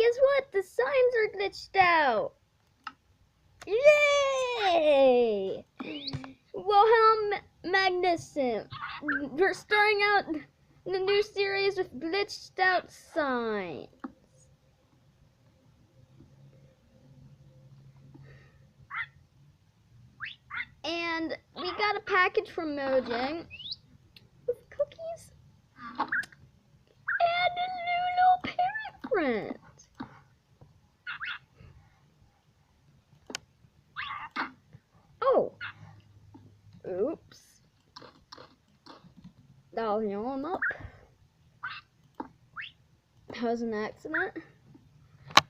guess what? The signs are glitched out. Yay! Well, how magnificent. We're starting out the new series with glitched out signs. And we got a package from Mojang with cookies and a new little parrot friend. Oh. Oops. I'll heal him up. That was an accident.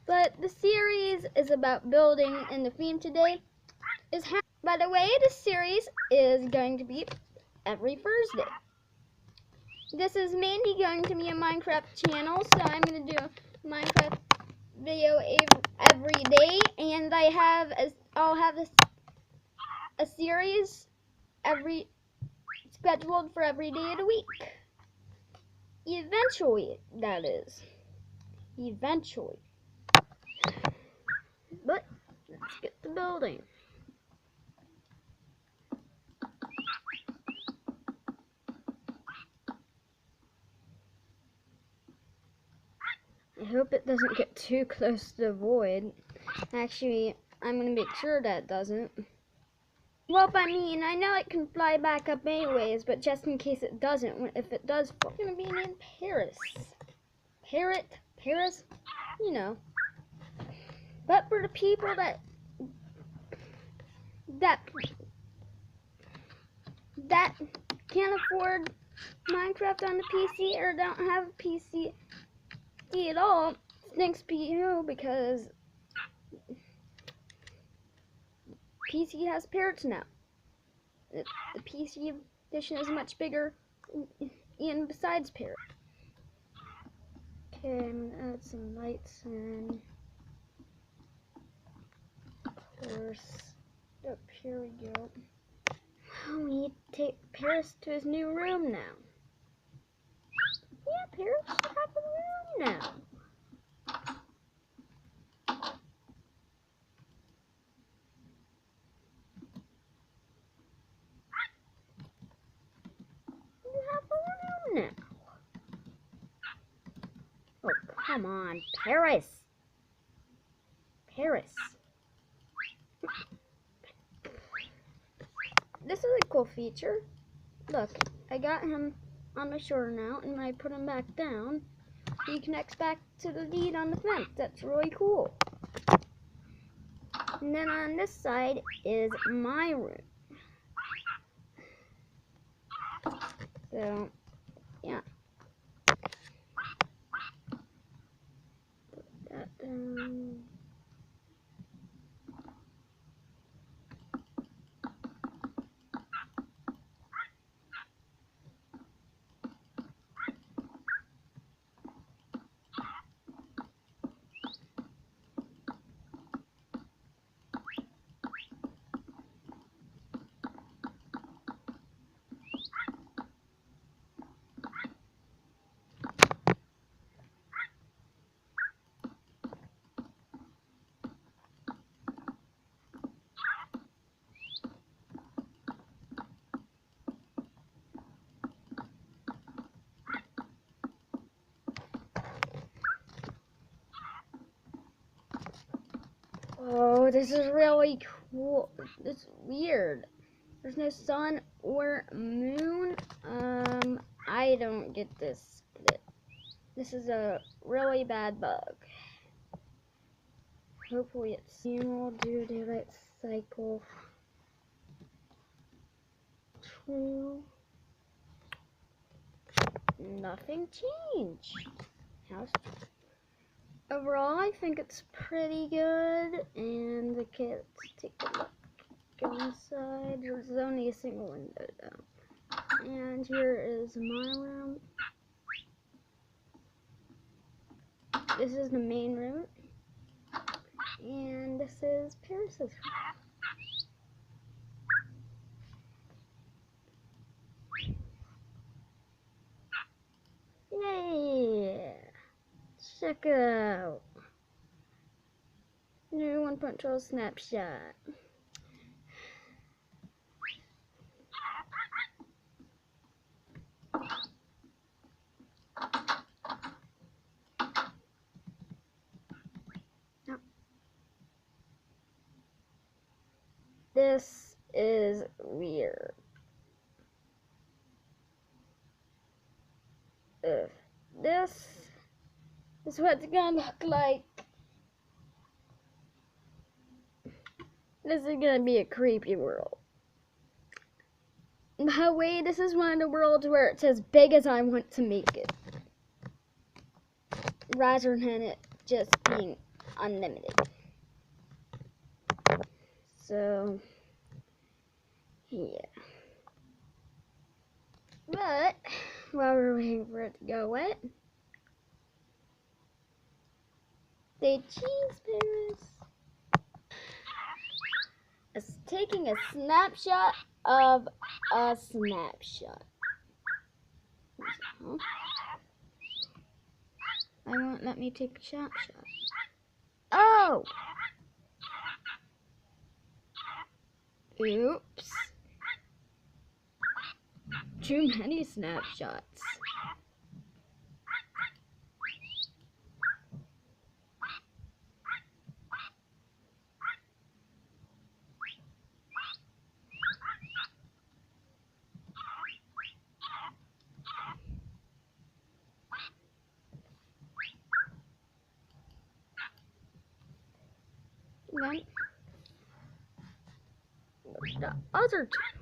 But the series is about building, and the theme today is how. By the way, this series is going to be every Thursday. This is mainly going to be a Minecraft channel, so I'm going to do a Minecraft video every day, and I'll have a series scheduled for every day of the week. Eventually, that is. Eventually. But let's get to building. I hope it doesn't get too close to the void. Actually, I'm going to make sure that it doesn't. Well, I mean, I know it can fly back up anyways, but just in case it doesn't, if it does fall, it's going to be named Paris. Paris, you know. But for the people that can't afford Minecraft on the PC or don't have a PC at all, thanks to you, because PC has parrots now. The PC edition is much bigger, and besides parrot. Okay, I'm gonna add some lights and of course, up here we go. We need to take Paris to his new room now. Yeah, Paris should have a room now. You have a room now. Oh, come on, Paris. Paris. This is a cool feature. Look, I got him on my shoulder now, and I put him back down. He connects back to the lead on the fence. That's really cool. And then on this side is my room. So, yeah. Put that down. Oh, this is really cool. It's weird. There's no sun or moon. I don't get this. This is a really bad bug. Hopefully it's we'll do daylight cycle. True. Nothing changed. House. Overall, I think it's pretty good. And okay, let's take a look. Go inside. There's only a single window though. And here is my room. This is the main room. And this is Paris's room. Yay! Check it out. New 1.12 snapshot. This is weird. This is what it's gonna look like. This is gonna be a creepy world. By the way, this is one of the worlds where it's as big as I want to make it, rather than it just being unlimited. So, yeah. But, while we're waiting for it to go wet, the cheese parrots is taking a snapshot of a snapshot. So, I won't let me take a snapshot. Oh! Oops. Too many snapshots. Then, the other two.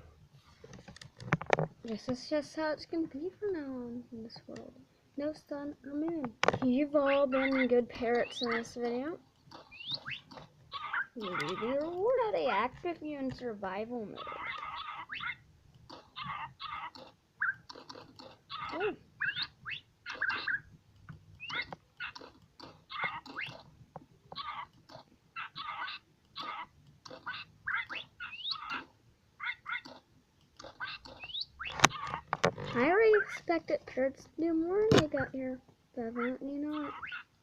This is just how it's gonna be from now on in this world. No sun or moon. You've all been good parrots in this video. Maybe the reward how they act with you in survival mode. Oh. I already expected parrots to do more when they got here, but apparently not.